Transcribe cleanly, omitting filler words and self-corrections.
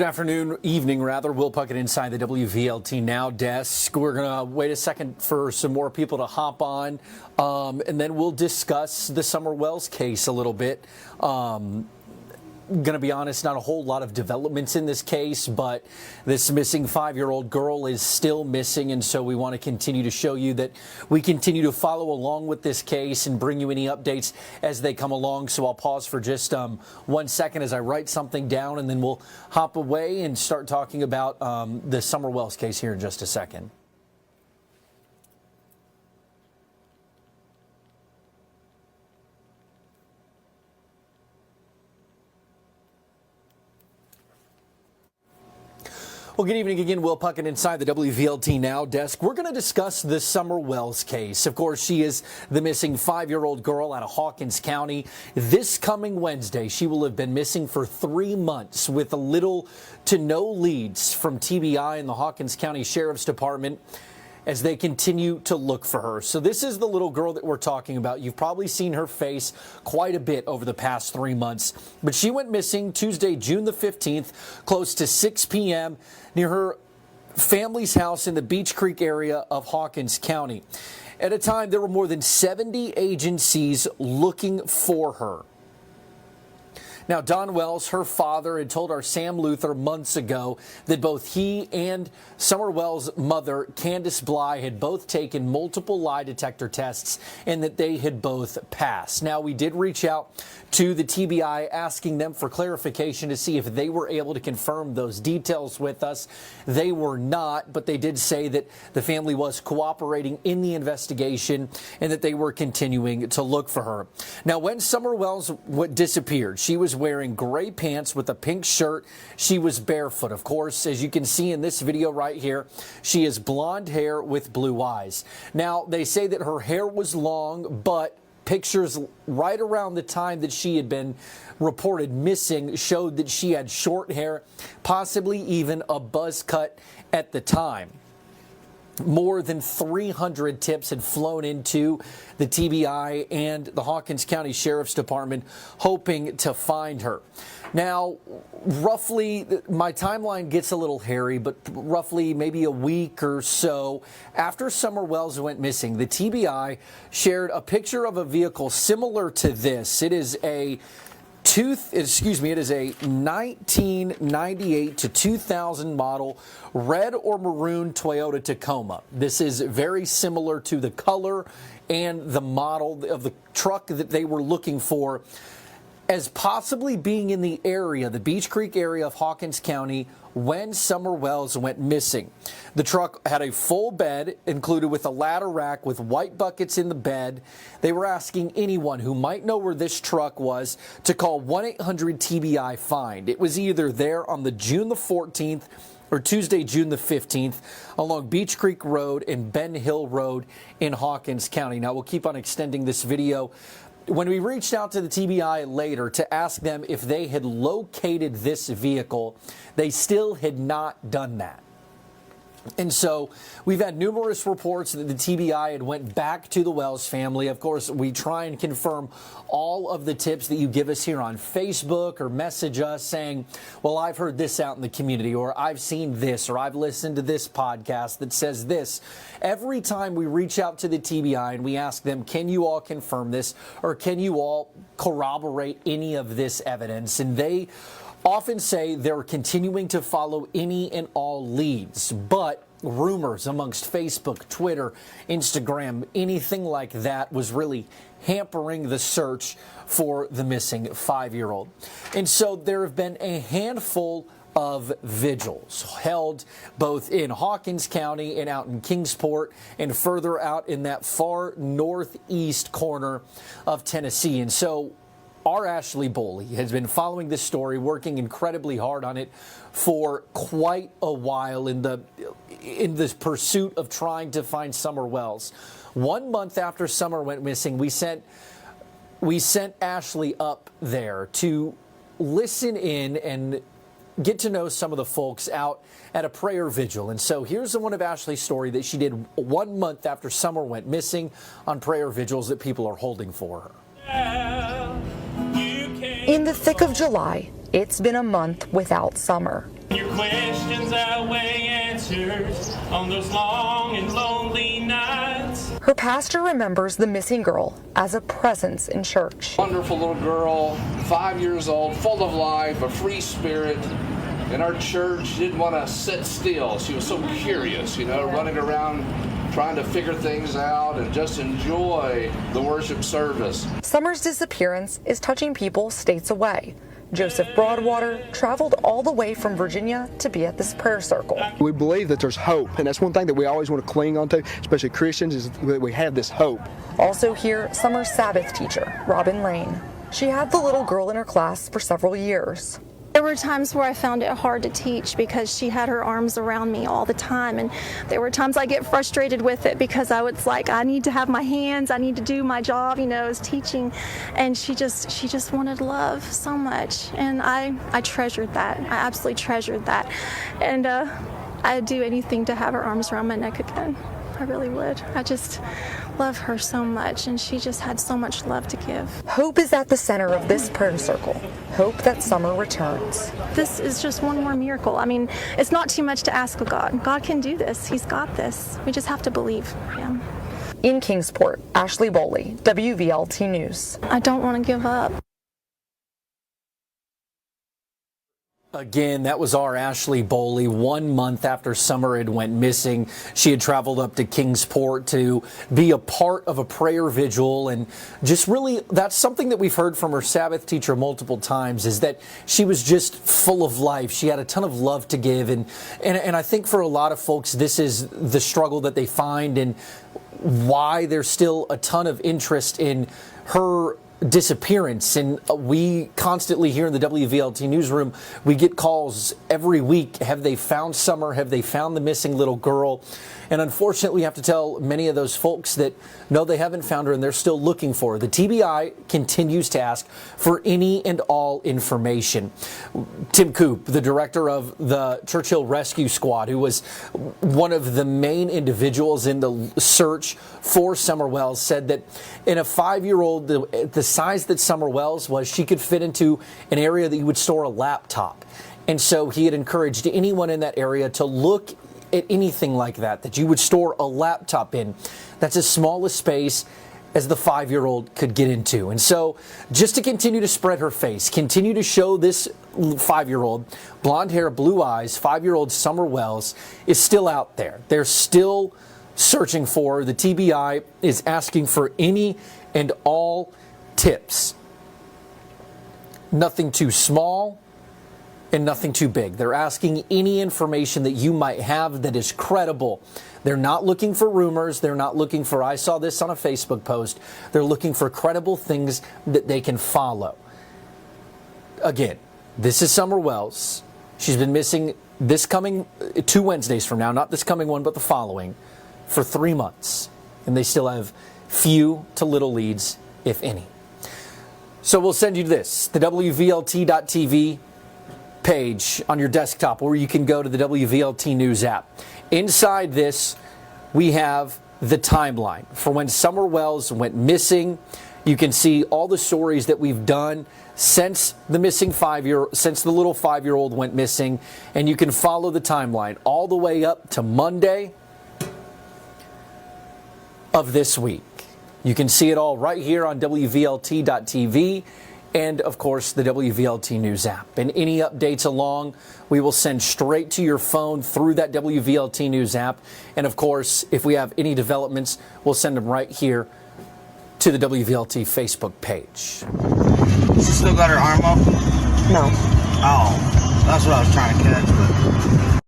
Good afternoon, evening rather. Will Puckett inside the WVLT Now desk. We're going to wait a second for some more people to hop on, and then we'll discuss the Summerwells case a little bit. Going to be honest, not a whole lot of developments in this case, but this missing 5-year-old girl is still missing, and so we want to continue to show you that we continue to follow along with this case and bring you any updates as they come along. So I'll pause for just 1 second as I write something down, and then we'll hop away and start talking about the Summerwells case here in just a second. Well, good evening again. Will Puckett inside the WVLT Now desk. We're going to discuss the Summerwells case. Of course, she is the missing 5-year-old girl out of Hawkins County. This coming Wednesday, she will have been missing for 3 months with little to no leads from TBI and the Hawkins County Sheriff's Department as they continue to look for her. So this is the little girl that we're talking about. You've probably seen her face quite a bit over the past 3 months, but she went missing Tuesday, June the 15th, close to 6 p.m. near her family's house in the Beech Creek area of Hawkins County. At a time, there were more than 70 agencies looking for her. Now, Don Wells, her father, had told our Sam Luther months ago that both he and Summerwells' mother, Candace Bly, had both taken multiple lie detector tests and that they had both passed. Now, we did reach out to the TBI asking them for clarification to see if they were able to confirm those details with us. They were not, but they did say that the family was cooperating in the investigation and that they were continuing to look for her. Now, when Summerwells disappeared, she was wearing gray pants with a pink shirt. She was barefoot. Of course, as you can see in this video right here, she has blonde hair with blue eyes. Now, they say that her hair was long, but pictures right around the time that she had been reported missing showed that she had short hair, possibly even a buzz cut at the time. More than 300 tips had flown into the TBI and the Hawkins County Sheriff's Department hoping to find her. Now, roughly, my timeline gets a little hairy, but roughly maybe a week or so after Summerwells went missing, the TBI shared a picture of a vehicle similar to this. It is a 1998 to 2000 model red or maroon Toyota Tacoma. This is very similar to the color and the model of the truck that they were looking for as possibly being in the area, the Beech Creek area of Hawkins County, when Summerwells went missing. The truck had a full bed included with a ladder rack with white buckets in the bed. They were asking anyone who might know where this truck was to call 1-800-TBI-FIND. It was either there on the June the 14th or Tuesday, June the 15th, along Beech Creek Road and Ben Hill Road in Hawkins County. Now, we'll keep on extending this video. When we reached out to the TBI later to ask them if they had located this vehicle, they still had not done that. And so we've had numerous reports that the TBI had went back to the Wells family. Of course, we try and confirm all of the tips that you give us here on Facebook or message us saying, well, I've heard this out in the community, or I've seen this, or I've listened to this podcast that says this. Every time we reach out to the TBI and we ask them, can you all confirm this, or can you all corroborate any of this evidence? And they often say they're continuing to follow any and all leads, but rumors amongst Facebook, Twitter, Instagram, anything like that was really hampering the search for the missing 5-year-old. And so there have been a handful of vigils held both in Hawkins County and out in Kingsport and further out in that far northeast corner of Tennessee. And so our Ashley Boley has been following this story, working incredibly hard on it for quite a while in this pursuit of trying to find Summerwells. 1 month after Summer went missing, we sent Ashley up there to listen in and get to know some of the folks out at a prayer vigil. And so here's the one of Ashley's story that she did 1 month after Summer went missing on prayer vigils that people are holding for her. In the thick of July, it's been a month without Summer. Your questions outweigh answers on those long and lonely nights. Her pastor remembers the missing girl as a presence in church. Wonderful little girl, 5 years old, full of life, a free spirit. In our church, she didn't want to sit still. She was so curious, running around trying to figure things out and just enjoy the worship service. Summer's disappearance is touching people states away. Joseph Broadwater traveled all the way from Virginia to be at this prayer circle. We believe that there's hope, and that's one thing that we always want to cling on to, especially Christians, is that we have this hope. Also here, Summer's Sabbath teacher, Robin Lane. She had the little girl in her class for several years. There were times where I found it hard to teach because she had her arms around me all the time, and there were times I get frustrated with it because I was like, I need to have my hands, I need to do my job, as teaching, and she just wanted love so much, and I treasured that. I absolutely treasured that, and I'd do anything to have her arms around my neck again. I really would. I just love her so much, and she just had so much love to give. Hope is at the center of this prayer circle. Hope that Summer returns. This is just one more miracle. I mean, it's not too much to ask of God. God can do this. He's got this. We just have to believe Him. In Kingsport, Ashley Boley, WVLT News. I don't want to give up. Again, that was our Ashley Boley. 1 month after Summer had went missing, she had traveled up to Kingsport to be a part of a prayer vigil. And just really, that's something that we've heard from her Sabbath teacher multiple times, is that she was just full of life. She had a ton of love to give. And I think for a lot of folks, this is the struggle that they find and why there's still a ton of interest in her disappearance. And we constantly here in the WVLT newsroom, we get calls every week. Have they found Summer? Have they found the missing little girl? And unfortunately, we have to tell many of those folks that no, they haven't found her and they're still looking for her. The TBI continues to ask for any and all information. Tim Coop, the director of the Churchill Rescue Squad, who was one of the main individuals in the search for Summerwells, said that in a 5-year-old, the size that Summerwells was, she could fit into an area that you would store a laptop. And so he had encouraged anyone in that area to look at anything like that you would store a laptop in. That's as small a space as the 5-year-old could get into. And so just to continue to spread her face, continue to show this 5-year-old, blonde hair, blue eyes, 5-year-old Summerwells is still out there. They're still searching for her. The TBI is asking for any and all tips. Nothing too small and nothing too big. They're asking any information that you might have that is credible. They're not looking for rumors. They're not looking for, I saw this on a Facebook post. They're looking for credible things that they can follow. Again, this is Summerwells. She's been missing this coming 2 Wednesdays from now, not this coming one, but the following, for 3 months. And they still have few to little leads, if any. So we'll send you this, the WVLT.TV page on your desktop, where you can go to the WVLT News app. Inside this, we have the timeline for when Summerwells went missing. You can see all the stories that we've done since the missing since the little 5-year-old went missing, and you can follow the timeline all the way up to Monday of this week. You can see it all right here on WVLT.TV. And, of course, the WVLT News app. And any updates along, we will send straight to your phone through that WVLT News app. And, of course, if we have any developments, we'll send them right here to the WVLT Facebook page. She still got her arm up? No. Oh, that's what I was trying to catch. But